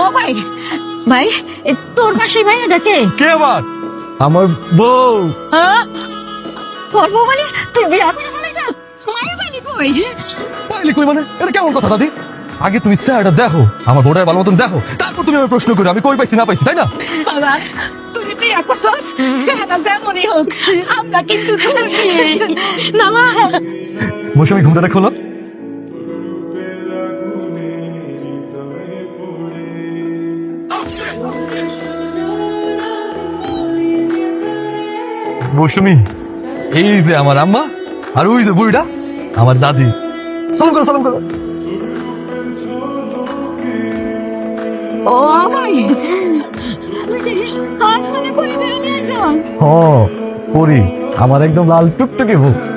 ও ভাই ভাই তোর পাশে ভাই ডাকে কে আবার? আমার বউ। হ্যাঁ তোর বউ মানে তুই বিয়া করে ফেলেছিস? মায়ের বাড়ি কই? পাইলি কই মানে? এটা কেমন কথা দাদি? আগে তুমি স্যারটা দেখো, আমার বউটার ভালো মতন দেখো, তারপর তুমি আমার প্রশ্ন করো আমি কই পাইছি না পাইছি, তাই না? বাবা তুই বিয়া করছস সেটা যেমনই হোক আমরা কিন্তু খুশি না মা। মৌসুমী ঘুমটা খোলো। মৌসুমী, এই যে আমার আম্মা, আর ওই যে বুড়িটা আমার দাদি। সালাম করো, সালাম করো। ও ভাই আসমানে করে বের নিয়েছ হ পরি, আমার একদম লাল টুকটুকে বুকস।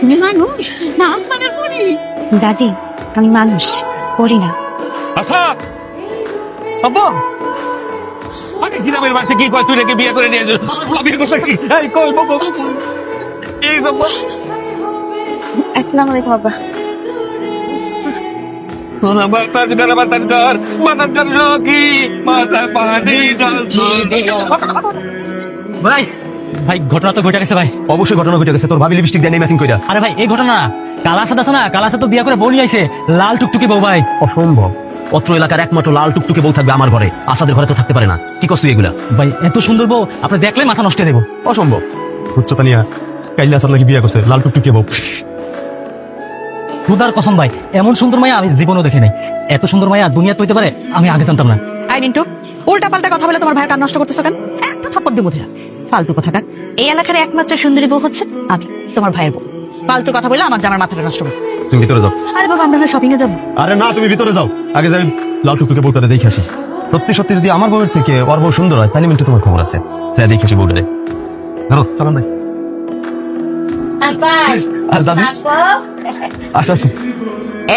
তুমি মানুষ না আসমানের পরি? দাদি আমি মানুষ, পড়ি না। আচ্ছা আব্বা, আগে গ্রামের বাসে কি কয় তুই নাকি বিয়ে করে নিয়ে যাস? বিয়ে করতে কি এই কই বকো এই আব্বা। আসসালামু আলাইকুম আব্বা। সোনা মাতার ঘর মাতার ঘর মাতার ঘর রকি মাথা পানি ঢালছি। ভাই ভাই ঘটনা তো ঘটে গেছে ভাই। অবশ্যই ঘটনা ঘটে গেছে, তোর ভাবি লিপস্টিক দিয়ে ম্যাচিং কইরা। আরে ভাই এই ঘটনা কালাসাদ আছে না, কালাসাদ তো বিয়ে করে বউ নিয়ে আইছে, লাল টুকটুকি বউ ভাই। অসম্ভব, অত্র এলাকার একমাত্র লাল টুকটুকে বউ থাকবে আমার ঘরে, আসাদের ঘরে তো থাকতে পারে না। কি করছ তুই এগুলা? ভাই এত সুন্দর বউ আপনি দেখলে মাথা নষ্ট হয়ে দেবো। অসম্ভব। বুঝছো পানিয়া, কাইলা আসাদ নাকি বিয়ে করছে লাল টুকটুকে বউ। খুদার কসম ভাই, এমন সুন্দর মায়া আমি জীবনও দেখি নাই। এত সুন্দর মায়া দুনিয়াতে হইতে পারে আমি আগে জানতাম না। আই মিন্টু উল্টা পাল্টা কথা বলে তোমার ভাইয়ের কান নষ্ট করতেছো কেন? একটা থাপ্পড় দিব ধীরা। ফালতু কথা কান। এই এলাকার একমাত্র সুন্দরী বউ হচ্ছে আমি, তোমার ভাইয়ের বউ। ফালতু কথা বলে আমার জামার মাথাটা নষ্ট করো। তুমি ভিতরে যাও। আরে বাবা আমরা শপিং এ যাবো। আরে না, তুমি ভিতরে যাও, আগে যাই লাল টুকটুকে বউটারে দেখে আসি। সত্যি সত্যি যদি আমার বউয়ের থেকে ওর বউ সুন্দর হয় তাহলে মিন্টু তোমার খবর আছে, যাই দেখে আসি বউটারে। ধরো সালাম ভাই। আর দাদি আসো আসো।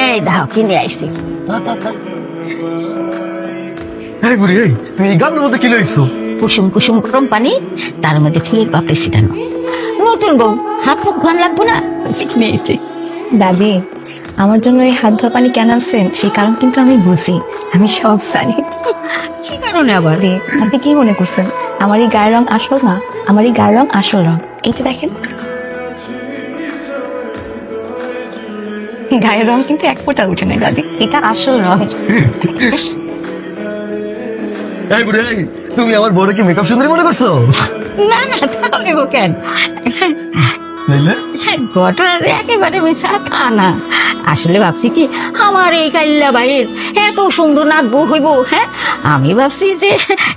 এই দাও কিনে আইছি। এই বুড়ি, এই তুমি এই গানের মধ্যে কি লইছো? কুসুম কুসুম গরম পানি, তার মধ্যে ফুলের পাপড়ি ছিটানো। নতুন বউ, হাত মুখ ধোয়ান লাগবো না, কিনে এসছি। দাদি আমার জন্য এই হাত ধোয়া পানি কেন আনছেন সেই কারণ কিন্তু আমি বুঝি, আমি সব জানি। কি কারণে আবার? দাদি, আপনি কি মনে করছেন আমার এই গায়ের রং আসল না? আমার এই গায়ের রং আসল রং, এইটা দেখেন। গায়ের রং কিন্তু এক ফোঁটা উঠে নেই দাদি, এটা আসল রং। এই বুড়ি, এই তুমি আমার বউরে কি মেকআপ সুন্দরী মনে করছো? না না তাও নেব কেন? তাইলে ঘটনার একেবারে মিশা তা না। আসলে ভাবছি কি আমার এই কাল্লা ভাইয়ের এত সুন্দর নাক বউ হইব, হ্যাঁ আমি ভাবছি যে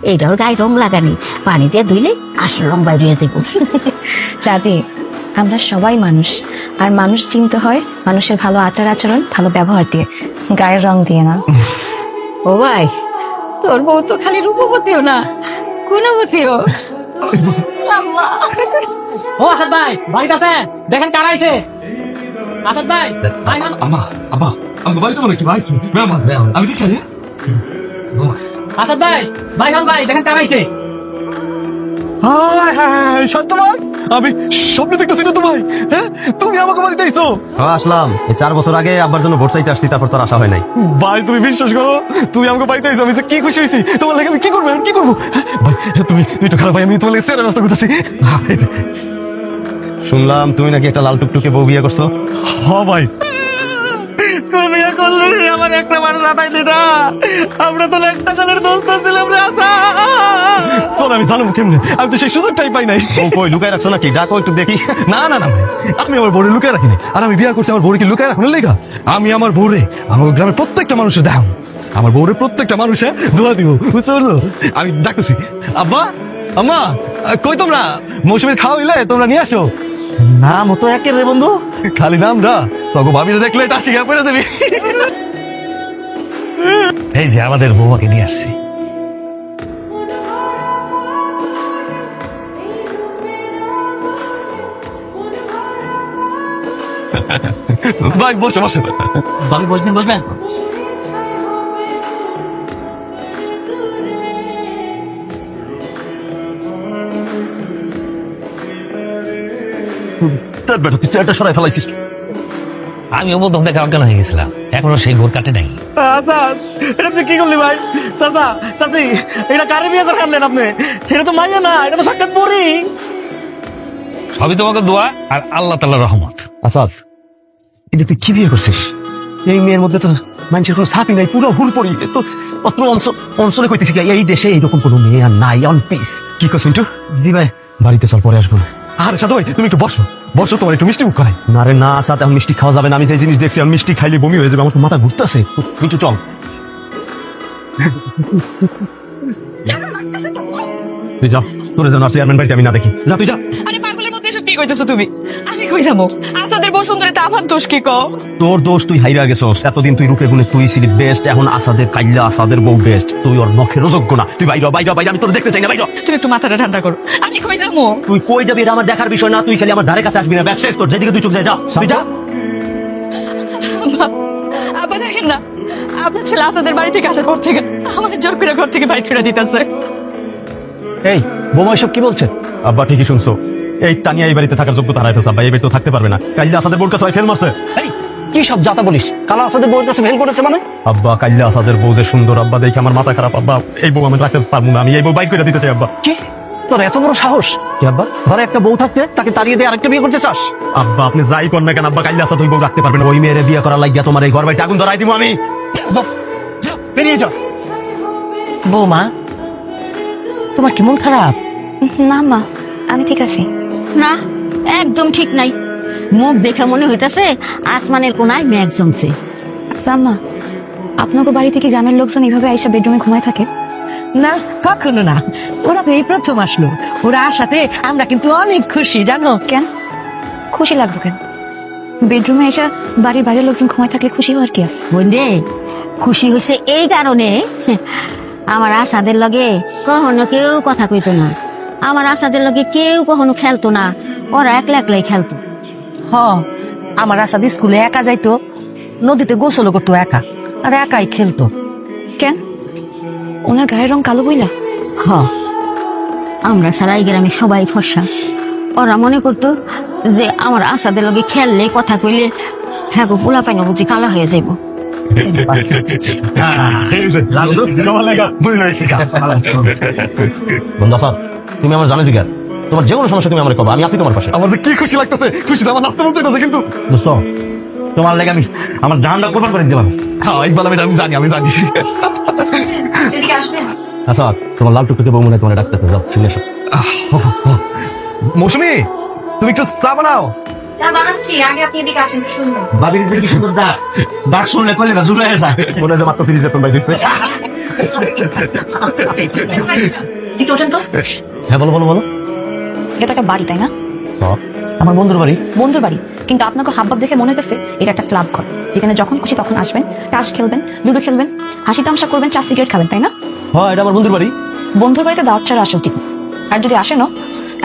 এইটার গায়ে রং লাগানি, পানি দিয়ে ধুইলে আসল রং বাইরে হয়ে যাবো। দাদি আমরা সবাই মানুষ, আর মানুষ চিনতে হয় মানুষের ভালো আচার আচরণ ভালো ব্যবহার দিয়ে, গায়ের রং দিয়ে না। ও ভাই তোর বউ তো খালি রূপবতীও না, গুণবতীও। ও আসাদ ভাই বাড়িতে আছে, দেখেন কারা আইছে। আসাদ ভাই ভাই আমা আব্বা আমি বাড়িতে মনে কি ভাইছি মেহমান, আমি দেখি আরে আসাদ ভাই ভাই ভাই দেখেন কারা আইছে। হায় হায় সত্য ভাই, আমি স্বপ্ন দেখতেছি না তো ভাই। হ্যাঁ তুমি আমাকে বাড়িতে আইছো? আসলাম এই 4 বছর আগে আব্বার জন্য ভোট চাইতে আসছি, তারপর তোর আশা হয় নাই। ভাই তুমি বিশ্বাস করো, তুমি আমাকে বাড়িতে আইছো, আমি যে কি খুশি হয়েছি। তোমার লাগে আমি কি করবো, কি করবো? ভাই তুমি একটু খারাপ ভাই, আমি তোমার লাগে সেরা রাস্তা করতেছি। শুনলাম তুমি নাকি একটা লাল টুকটুকে বউ বিয়ে করছো। হ ভাই, তুই বিয়ে করলি আমার একটা মানুষ আটাইলি না। আমরা তো একটা জনের দোস্ত ছিলাম রে। আসা চল আমি জানবো কেমনে, আমি তো সেই সুযোগটাই পাই নাই। বউ কই লুকায় রাখছো নাকি? ডাকো একটু দেখি। না না না ভাই, আমি আমার বউরে লুকায় রাখিনি, আর আমি বিয়ে করছি আমার বউরে কি লুকায় রাখুন লেগা? আমি আমার বউরে আমার গ্রামের প্রত্যেকটা মানুষের দেখাবো, আমার বউরে প্রত্যেকটা মানুষে দোয়া দিব, বুঝতে পারছো? আমি ডাকতেছি আব্বা আম্মা, কই তোমরা? মৌসুমীর খাওয়া হইলে তোমরা নিয়ে আসো। নাম তো একের রে বন্ধু। খালি নাম রা তখন ভাবিরে দেখলে টাসি গা পড়ে দেবি। এই যে আমাদের বৌমাকে নিয়ে আসছি। ভাই বসে বসে। ভাবি বলবেন বলবেন। তার বেটা তুই চেয়ারটা সরাই ফেলাইছিস। আমিও প্রথম থেকে অজ্ঞান হয়ে গেছিলাম, এখনো সেই ঘোর কাটে নাই। এটা তুই কি করলি ভাই? চাচা চাচি, এটা কারে বিয়ে করে আনলেন আপনি? এটা তো মাইয়া না, এটা তো সাক্ষাৎ পরি। সবই তোমাকে দোয়া আর আল্লাহ তাআলার রহমত। আসাদ, এটা তুই কি বিয়ে করছিস? এই মেয়ের মধ্যে তো মানুষের কোনো সাথী নাই, পুরো হুল পড়ি। তো অস্ত্র অঞ্চলে কইতেছি কি এই দেশে এইরকম কোনো মেয়ে আর নাই অন পিস। কি করছো ইন্টু? জি ভাই। বাড়িতে চল, পরে আসবো। আরে সাথে ভাই তুমি একটু বসো, বসো, তোমার একটু মিষ্টি মুখ করাই। না রে না আসাদ, এখন মিষ্টি খাওয়া যাবে না। আমি যে জিনিস দেখছি আমি মিষ্টি খাইলে বমি হয়ে যাবে, আমার তো মাথা ঘুরতেছে। মিঠু চল। তুই যা, তোর যেন চেয়ারম্যান বাড়িতে আমি না দেখি। যা তুই যা। আরে পাগলের মধ্যে এসব কি কইতেছো তুমি? আমি কই যাবো? আসাদের বউ সুন্দরীটা আমার দোষ কি কও? তোর দোষ, তুই হাইরা গেছস। এতদিন তুই রূপে গুণে তুই ছিলি বেস্ট, এখন আসাদের কাইল্লা আসাদের বউ বেস্ট। তুই ওর নখের যোগ্য না। তুই বাইরে বাইরে বাইরে, আমি তোর দেখতে চাই না। বাইরে তুমি একটু মাথাটা ঠান্ডা করো। আমি কই যাবো? তুই কই যাবি এটা আমার দেখার বিষয় না। তুই খালি আমার ধারে কাছে আসবি না। ব্যাস শেষ তোর, যেদিকে তুই চোখ যায় যা। তুই যা। আব্বা দেখেন না, আপনার ছেলে আসাদের বাড়ি থেকে আসার পর থেকে আমাদের জোর করে ঘর থেকে বাইর করে দিতেছে। এই বোমা এসব কি বলছে? আব্বা ঠিকই শুনছো, এই তানিয়া এই বাড়িতে থাকার যোগ্যতা হারাই ফেলছে। আব্বা এই বাড়িতে থাকতে পারবে না। কাইল্লা আসাদের বউর কাছে ফেল মারছে। এই কি সব জাতা বলিস? কালা আসাদের বউয়ের কাছে ফেল করেছে মানে? আব্বা কাইল্লা আসাদের বউ যে সুন্দর, আব্বা দেখে আমার মাথা খারাপ। আব্বা এই বউ আমি রাখতে পারবো না, আমি এই বউ বাইক করে দিতে চাই। আব্বা কি তোর এত বড় সাহস? কি আব্বা, ঘরে একটা বউ থাকতে তাকে তাড়িয়ে দিয়ে আরেকটা বিয়ে করতে চাস? আব্বা আপনি যাই কর না কেন, আব্বা কাইল্লা আসাদ ওই বউ রাখতে পারবেন না। ওই মেয়ের বিয়ে করার লাগিয়া তোমার এই ঘর বাড়িতে আগুন ধরাই দিব আমি। যা বেরিয়ে যা। বৌমা, তোমার কি মন খারাপ? না মা, আমি ঠিক আছি। না, একদম ঠিক নাই। মুখ দেখে মনে হইতাছে আসমানের কোনায় মেঘ জমছে। আচ্ছা আম্মা, আপনাকে বাড়ি থেকে গ্রামের লোকজন এইভাবে আইসা বেডরুমে ঘুমায় থাকে? না কখনো না, ওরা তো এই প্রথম আসলো। ওরা আসাতে আমরা কিন্তু অনেক খুশি জানো। কেন খুশি লাগবে কেন? বেডরুমে এসে বাড়ির বাইরের লোকজন ঘুমায় থাকলে খুশি হওয়ার কি আছে? বন্ধে, খুশি হয়েছে এই কারণে, আমার আসাদের লগে কখনো কেউ কথা কইতো না, আমার আসাদের লগে কেউ কখনো খেলতো না, ওরা একলা একলাই খেলতো। হ, আমার আসাদি স্কুলে একা যাইতো, নদীতে গোসল করতো একা, আর একাই খেলতো। কেন ওনার গায়ের রং কালো বইলা? হ, আমরা সারা এই গ্রামে সবাই ফর্সা। ওরা মনে করতো যে আমার আসাদের লগে খেললে কথা কইলে হ্যাঁ গো পোলা পাইন বুঝি কালা হয়ে যাইব। বন্ধু আসাদ, তুমি আমার জানো জিগার, তোমার যে কোনো সমস্যা তুমি আমার কবা, আমি আছি তোমার পাশে। আমার যে কি খুশি লাগতেছে, খুশিতে আমার নাচতে বলতে গেছে। কিন্তু দোস্ত, তোমার লেগে আমি আমার জানটা কোরবান করে দিতে পারবো। হ্যাঁ ইকবাল, আমি জানি, আমি জানি। আসাদ, তোমার লাল টুকটুকে বউ মনে হয় তোমার ডাকতেছে, যাও শুনে এসো। মৌসুমী, তুমি একটু চা বানাও। চা বানাচ্ছি, আগে আপনি এদিকে আসেন শুনবো। বাবির যে কি সুন্দর ডাক, ডাক শুনলে কইলে না জুড়ে যায়, মনে হয় যে মাত্র ফ্রিজে তোর বাইরে দিচ্ছে। একটু ওঠেন তো। হ্যাঁ বলো বলো বলো। এটা তো একটা বাড়ি তাই না? আমার বন্ধুর বাড়ি। বন্ধুর বাড়ি, কিন্তু আপনাকে হাবভাব দেখে মনে হইতেছে এটা একটা ক্লাব ঘর, যেখানে যখন খুশি তখন আসবেন, তাস খেলবেন, লুডো খেলবেন, হাসি তামসা করবেন, চা সিগারেট খাবেন, তাই না? হ্যাঁ এটা আমার বন্ধুর বাড়ি। বন্ধুর বাড়িতে দাওয়াত ছাড়া আসা উচিত না। আর যদি আসেনও,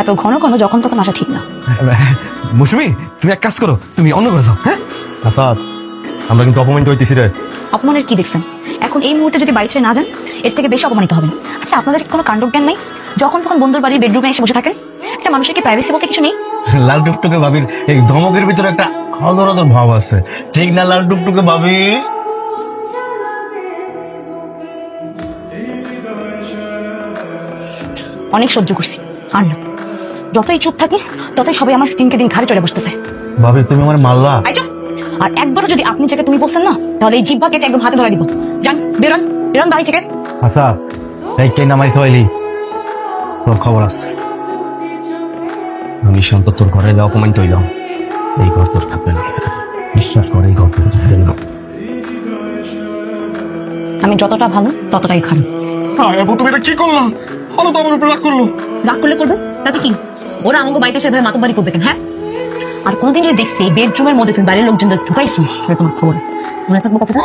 এত ঘন ঘন যখন তখন আসা ঠিক না। মৌসুমী, তুমি এক কাজ করো, তুমি অন্য করে যাও। হ্যাঁ আসাদ, আমরা কিন্তু অপমানিত হইতেছি রে। অপমানের কি দেখছেন? এখন এই মুহূর্তে যদি বাড়ি ছেড়ে না যান, এর থেকে বেশি অপমানিত হবেন। আচ্ছা, আপনাদের কি কোনো কাণ্ডজ্ঞান নাই? যখন তখন বন্ধুর বাড়ির বেডরুমে এসে বসে থাকেন। একটা মানুষের কি প্রাইভেসি বলতে কিছু নেই? লাল টুকটুকে ভাবির এই ধমকের ভিতরে একটা অদরদর ভাব আছে, ঠিক না লাল টুকটুকে ভাবি? অনেক সহ্য করছি, আর না। যতই চুপ থাকি ততই সবাই আমার দিনকে দিন ঘাড়ে চড়ে বসতেছে। ভাবি তুমি আমার মাল্লা। আচ্ছা, আর একবারও যদি আপনি জায়গায় তুমি বলছেন না, তাহলে এই জিহ্বা কেটে একদম হাতে ধরে দিব। যান, বেরোন বেরোন বাড়ি থেকে। আচ্ছা এই কে নামাই খাওয়াইলি, তোর খবর আছে। আমি সম্পদ তোর ঘরে যাওয়া অপমানিত হইলাম, এই ঘর তোর থাকবে না। বিশ্বাস করে এই ঘর তোর থাকবে না। আমি যতটা ভালো ততটাই খারাপ। তুমি এটা কি করলাম? হলো তো আমার উপর রাগ করলো। রাগ করলে করবে, তাতে কি? ওরা আমাকে বাড়িতে সেভাবে মাতবাড়ি করবে কেন? হ্যাঁ, আর কোনদিন যদি দেখছি বেডরুমের মধ্যে তুমি বাড়ির লোকজনদের ঢুকাইছো, তাহলে তোমার খবর আছে। মনে থাকবো কথাটা?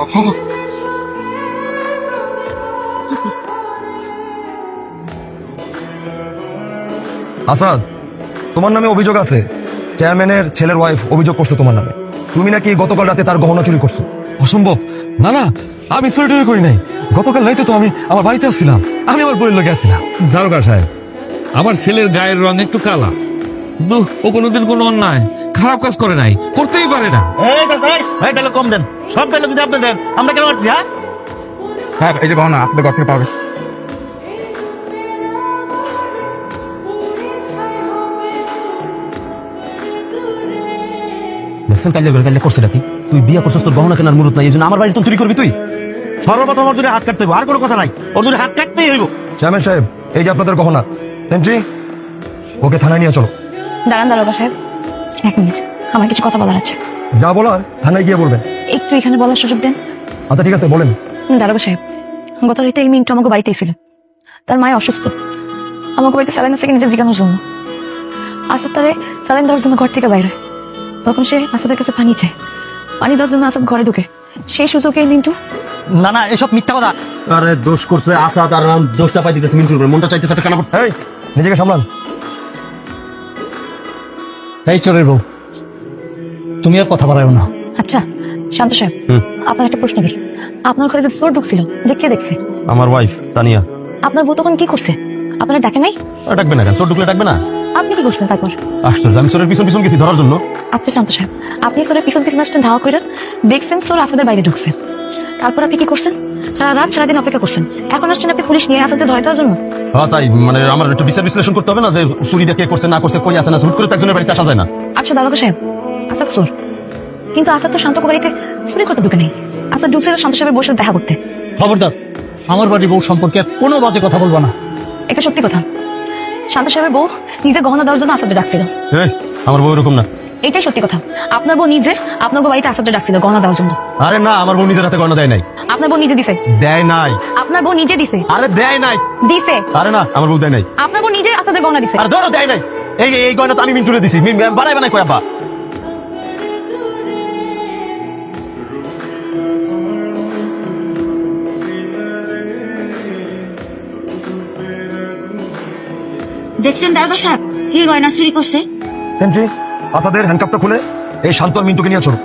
আসাদ, তোমার নামে অভিযোগ আছে। চেয়ারম্যানের ছেলের ওয়াইফ অভিযোগ করছে তোমার নামে, তুমি নাকি গতকাল রাতে তার গহনা চুরি করছো। অসম্ভব। না না, আমি চুরি টুরি করি নাই। গতকাল রাতে তো আমি আমার বাড়িতে আসছিলাম, আমি আমার বইয়ের লোকে আসছিলাম। দারোগা সাহেব, আমার ছেলের গায়ের রং একটু কালা, কিন্তু ও কোনোদিন কোনো অন্যায় খারাপ কাজ করে নাই, করতেই পারে না। এই চাচা এই ডায়লগ কম দেন, সব ডায়লগ যদি আপনি দেন আমরা কেন মারছি হ্যাঁ? হ্যাঁ এই যে গহনা আসলে ঘর থেকে পাওয়া গেছে। দেখছেন কাইলে করছে নাকি? তুই বিয়া করছিস, তোর গহনা কেনার মুরত নাই, এই জন্য আমার বাড়ি তো চুরি করবি তুই? সর্বপ্রথম ওর যদি হাত কাটতে হইব, আর কোনো কথা নাই, ওর যদি হাত কাটতেই হইব। চেয়ারম্যান সাহেব, এই যে আপনাদের গহনা। সেন্ট্রি, ওকে থানায় নিয়ে চলো। দাঁড়ান দারোগা সাহেব, 1 মিনিট, আমার কিছু কথা বলার আছে। যা বলার থানায় গিয়ে বলবেন। একটু এখানে বলার সুযোগ দেন। আচ্ছা ঠিক আছে, বলেন। দারোগা সাহেব, গত রাতে এই মিন্টু আমাকে বাড়িতে এসেছিল। তার মায় অসুস্থ, আমাকে বাড়িতে স্যালাইন আছে কিনা জিজ্ঞানোর জন্য। আসাদ তারে স্যালাইন দেওয়ার জন্য ঘর থেকে বাইরে, তখন সে আসাদের কাছে পানি চায়। পানি দেওয়ার জন্য আসাদ ঘরে ঢুকে, সেই সুযোগে এই মিন্টু। না না, এসব মিথ্যা কথা। আরে দোষ করছে আসাদ, আর দোষটা পাই দিতেছে মিন্টুর উপরে। মনটা চাইতেছে একটা কানা। এই নিজেকে সামলান। এই চোরের বউ, তুমি আর কথা বাড়াও না। আচ্ছা শান্ত সাহেব, আপনার একটা প্রশ্ন করি। আপনার ঘরে যে চোর ঢুকছিল, দেখে দেখছে? আমার ওয়াইফ তানিয়া। আপনার বউ তখন কি করছে? আপনারা ডাকে নাই? ডাকবে না কেন? চোর ঢুকলে ডাকবে না? আপনি কি করছেন তারপর? আশ্চর্য, আমি চোরের পিছন পিছন গেছি ধরার জন্য। আচ্ছা শান্ত সাহেব, আপনি চোরের পিছন পিছন আসছেন, ধাওয়া করে দেখছেন চোর আসাদের বাইরে ঢুকছে। তারপর আপনি কি করছেন? সারা রাত সারাদিন অপেক্ষা করছেন, এখন আসছেন আপনি পুলিশ নিয়ে আসাদকে ধরে দেওয়ার জন্য। হ্যাঁ তাই, মানে আমার একটু বিচার বিশ্লেষণ করতে হবে না, যে চুরিটা কে করছে না করছে, কই আসে না, হুট করে তো একজনের বাড়িতে আসা যায় না। আচ্ছা দারোগা সাহেব, আসাদ চোর, কিন্তু আসাদ তো শান্তকে বাড়িতে চুরি করতে ঢুকে নেই। আসাদ ঢুকছিল শান্ত সাহেবের বসে দেখা করতে। খবরদার, আমার বাড়ির বউ সম্পর্কে আর কোনো বাজে কথা বলবো না। এটা সত্যি কথা, শান্ত সাহেবের বউ নিজে গহনা দেওয়ার জন্য আসাদকে ডাকছিল। এই, আমার বউ এরকম না। এটাই সত্যি কথা, আপনার বউ নিজে আপনার বাড়িতে আসাদকে ডাকছিল গহনা দেওয়ার জন্য। আরে না, আমার বউ নিজের হাতে গয়না দেয় নাই। আপনার বউ নিজে দিছে। দেয় নাই। আপনার বউ নিজে দিছে। আরে দেয় নাই। দিছে। আরে না, আমার বউ দেয় নাই। আপনার বউ নিজে আসাদের গহনা দিছে। আরে ধরো, দেয় নাই। এই গয়না তো আমি মিন্টুরে দিছি। বানাই বানাই কই আব্বা। দেখছেন দারোগা সাহেব, কি গয়না চুরি করছে? সেন্ট্রি, আসাদের হ্যান্ডকাপটা খুলে এই শান্ত আর মিন্টুকে নিয়ে চলো।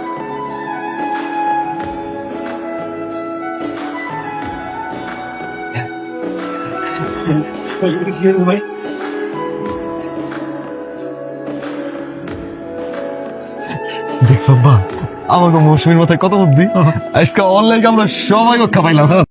দেখছো আব্বা, আমাকে মৌসুমীর মাথায় কত বুদ্ধি। আজকে অনলাইনে আমরা সবাই রক্ষা পাইলাম।